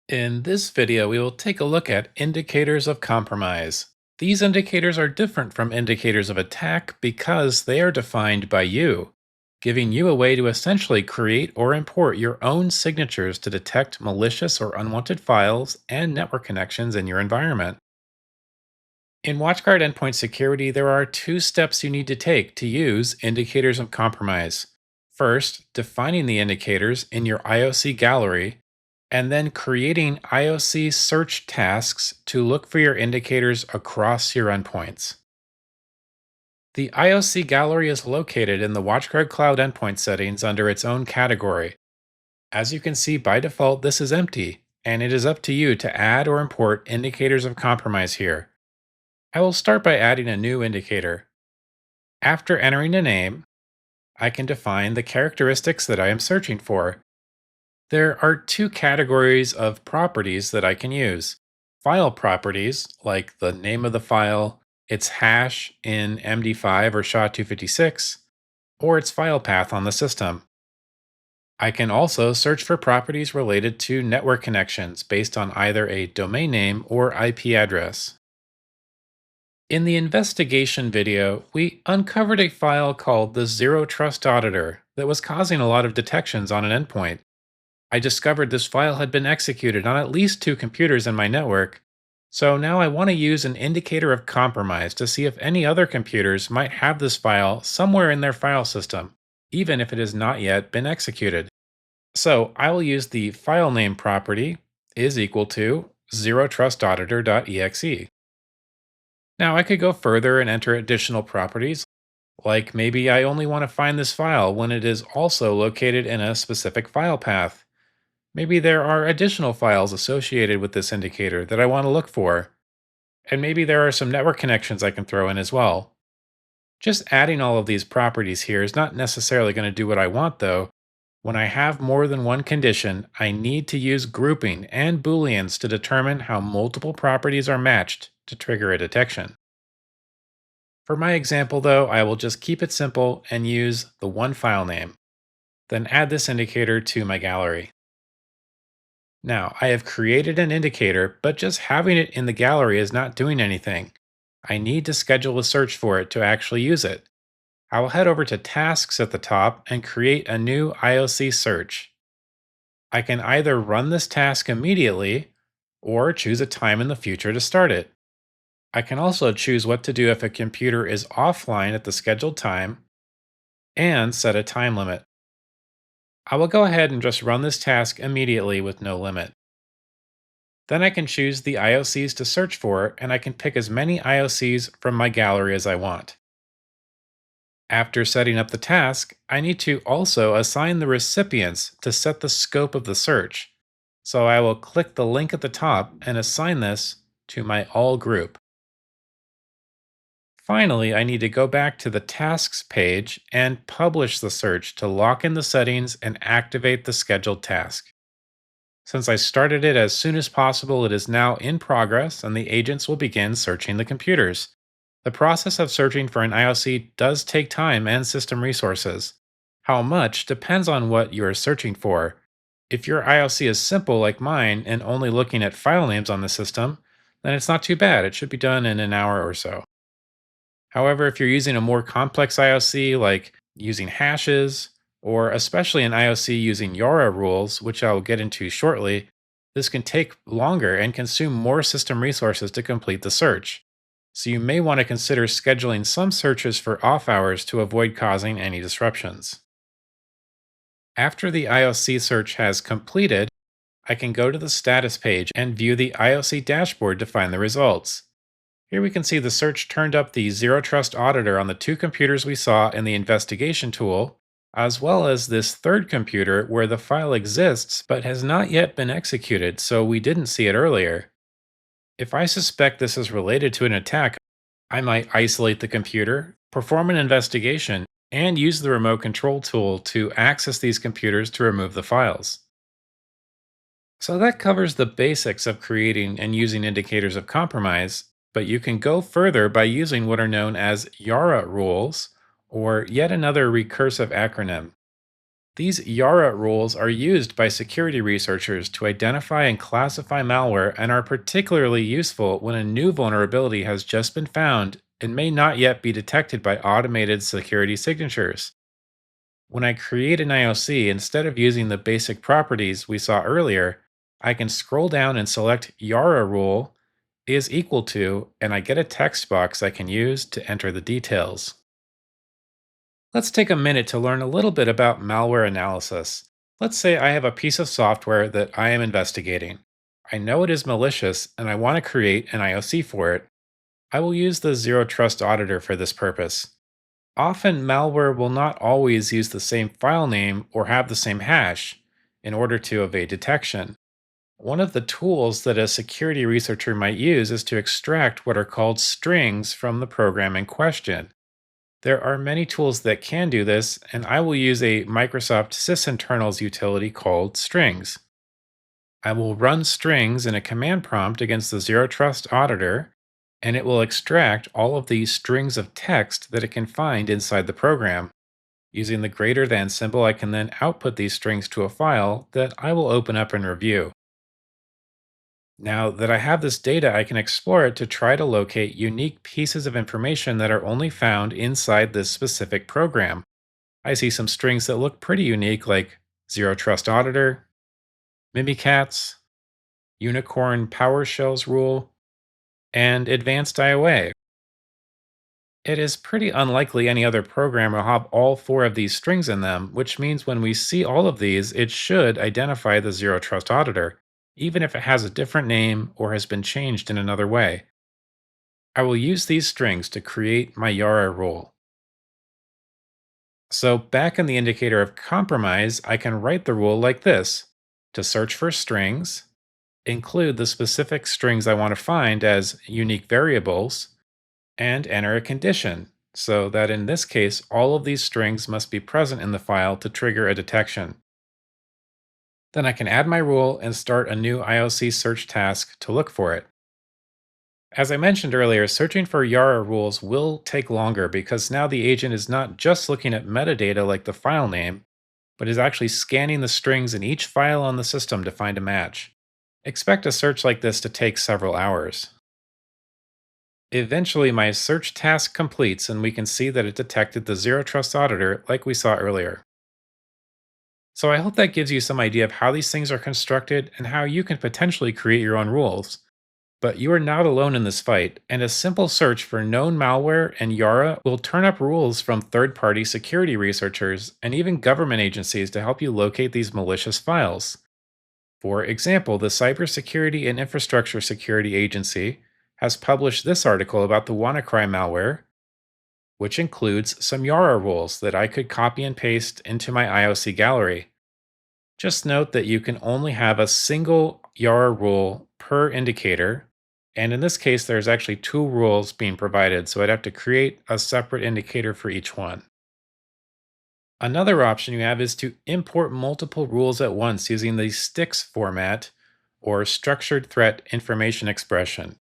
In this video, we will take a look at indicators of compromise. These indicators are different from indicators of attack because they are defined by you, giving you a way to essentially create or import your own signatures to detect malicious or unwanted files and network connections in your environment. In WatchGuard Endpoint Security, there are two steps you need to take to use indicators of compromise. First, defining the indicators in your IOC gallery, and then creating IOC search tasks to look for your indicators across your endpoints. The IOC gallery is located in the WatchGuard Cloud endpoint settings under its own category. As you can see, by default, this is empty, and it is up to you to add or import indicators of compromise here. I will start by adding a new indicator. After entering a name, I can define the characteristics that I am searching for. There are two categories of properties that I can use. File properties, like the name of the file, its hash in MD5 or SHA-256, or its file path on the system. I can also search for properties related to network connections based on either a domain name or IP address. In the investigation video, we uncovered a file called the Zero Trust Auditor that was causing a lot of detections on an endpoint. I discovered this file had been executed on at least two computers in my network, so now I want to use an indicator of compromise to see if any other computers might have this file somewhere in their file system, even if it has not yet been executed. So I will use the file name property is equal to zerotrustauditor.exe. Now I could go further and enter additional properties, like maybe I only want to find this file when it is also located in a specific file path. Maybe there are additional files associated with this indicator that I want to look for. And maybe there are some network connections I can throw in as well. Just adding all of these properties here is not necessarily going to do what I want though. When I have more than one condition, I need to use grouping and booleans to determine how multiple properties are matched to trigger a detection. For my example though, I will just keep it simple and use the one file name. Then add this indicator to my gallery. Now, I have created an indicator, but just having it in the gallery is not doing anything. I need to schedule a search for it to actually use it. I will head over to Tasks at the top and create a new IOC search. I can either run this task immediately or choose a time in the future to start it. I can also choose what to do if a computer is offline at the scheduled time and set a time limit. I will go ahead and just run this task immediately with no limit. Then I can choose the IOCs to search for, and I can pick as many IOCs from my gallery as I want. After setting up the task, I need to also assign the recipients to set the scope of the search. So I will click the link at the top and assign this to my all group. Finally, I need to go back to the tasks page and publish the search to lock in the settings and activate the scheduled task. Since I started it as soon as possible, it is now in progress and the agents will begin searching the computers. The process of searching for an IOC does take time and system resources. How much depends on what you are searching for. If your IOC is simple like mine and only looking at file names on the system, then it's not too bad. It should be done in an hour or so. However, if you're using a more complex IOC like using hashes, or especially an IOC using YARA rules, which I will get into shortly, this can take longer and consume more system resources to complete the search. So you may want to consider scheduling some searches for off hours to avoid causing any disruptions. After the IOC search has completed, I can go to the status page and view the IOC dashboard to find the results. Here we can see the search turned up the Zero Trust Auditor on the two computers we saw in the investigation tool, as well as this third computer where the file exists but has not yet been executed, so we didn't see it earlier. If I suspect this is related to an attack, I might isolate the computer, perform an investigation, and use the remote control tool to access these computers to remove the files. So that covers the basics of creating and using indicators of compromise, but you can go further by using what are known as YARA rules, or yet another recursive acronym. These Yara rules are used by security researchers to identify and classify malware and are particularly useful when a new vulnerability has just been found and may not yet be detected by automated security signatures. When I create an IOC, instead of using the basic properties we saw earlier, I can scroll down and select Yara rule is equal to, and I get a text box I can use to enter the details. Let's take a minute to learn a little bit about malware analysis. Let's say I have a piece of software that I am investigating. I know it is malicious and I want to create an IOC for it. I will use the Zero Trust Auditor for this purpose. Often, malware will not always use the same file name or have the same hash in order to evade detection. One of the tools that a security researcher might use is to extract what are called strings from the program in question. There are many tools that can do this, and I will use a Microsoft sysinternals utility called strings. I will run strings in a command prompt against the Zero Trust Auditor, and it will extract all of these strings of text that it can find inside the program. Using the greater than symbol, I can then output these strings to a file that I will open up and review. Now that I have this data, I can explore it to try to locate unique pieces of information that are only found inside this specific program. I see some strings that look pretty unique, like Zero Trust Auditor, Mimikatz, Unicorn PowerShells rule, and Advanced IOA. It is pretty unlikely any other program will have all four of these strings in them, which means when we see all of these, it should identify the Zero Trust Auditor, even if it has a different name or has been changed in another way. I will use these strings to create my Yara rule. So back in the indicator of compromise, I can write the rule like this: to search for strings, include the specific strings I want to find as unique variables, and enter a condition, so that in this case, all of these strings must be present in the file to trigger a detection. Then I can add my rule and start a new IOC search task to look for it. As I mentioned earlier, searching for Yara rules will take longer because now the agent is not just looking at metadata like the file name, but is actually scanning the strings in each file on the system to find a match. Expect a search like this to take several hours. Eventually, my search task completes and we can see that it detected the Zero Trust Auditor like we saw earlier. So I hope that gives you some idea of how these things are constructed and how you can potentially create your own rules. But you are not alone in this fight, and a simple search for known malware and Yara will turn up rules from third party security researchers and even government agencies to help you locate these malicious files. For example, the Cybersecurity and Infrastructure Security Agency has published this article about the WannaCry malware, which includes some Yara rules that I could copy and paste into my IOC gallery. Just note that you can only have a single Yara rule per indicator, and in this case, there's actually two rules being provided, so I'd have to create a separate indicator for each one. Another option you have is to import multiple rules at once using the STIX format or Structured Threat Information Expression.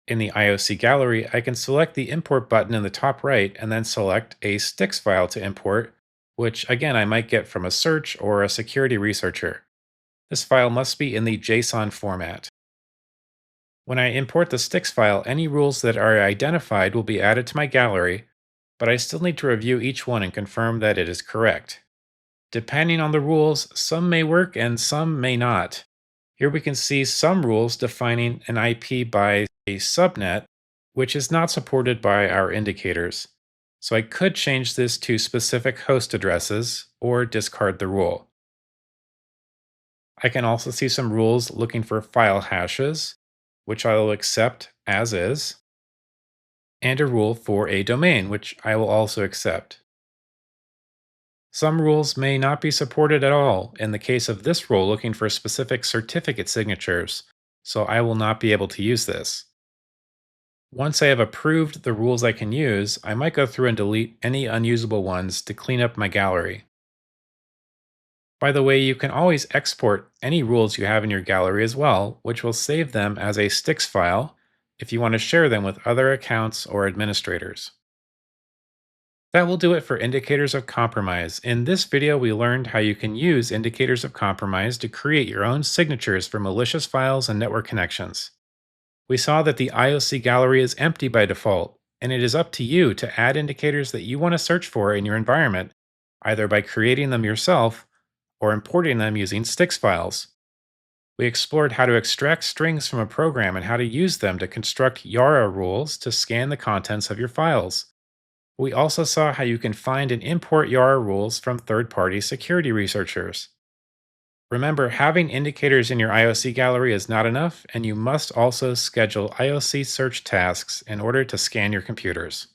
In the IOC gallery, I can select the import button in the top right and then select a STIX file to import, which again I might get from a search or a security researcher. This file must be in the JSON format. When I import the STIX file, any rules that are identified will be added to my gallery, but I still need to review each one and confirm that it is correct. Depending on the rules, some may work and some may not. Here we can see some rules defining an IP by a subnet, which is not supported by our indicators. So I could change this to specific host addresses or discard the rule. I can also see some rules looking for file hashes, which I will accept as is, and a rule for a domain, which I will also accept. Some rules may not be supported at all in the case of this rule looking for specific certificate signatures, so I will not be able to use this. Once I have approved the rules I can use, I might go through and delete any unusable ones to clean up my gallery. By the way, you can always export any rules you have in your gallery as well, which will save them as a STIX file if you want to share them with other accounts or administrators. That will do it for indicators of compromise. In this video, we learned how you can use indicators of compromise to create your own signatures for malicious files and network connections. We saw that the IOC gallery is empty by default, and it is up to you to add indicators that you want to search for in your environment, either by creating them yourself or importing them using STIX files. We explored how to extract strings from a program and how to use them to construct Yara rules to scan the contents of your files. We also saw how you can find and import Yara rules from third party security researchers. Remember, having indicators in your IOC gallery is not enough, and you must also schedule IOC search tasks in order to scan your computers.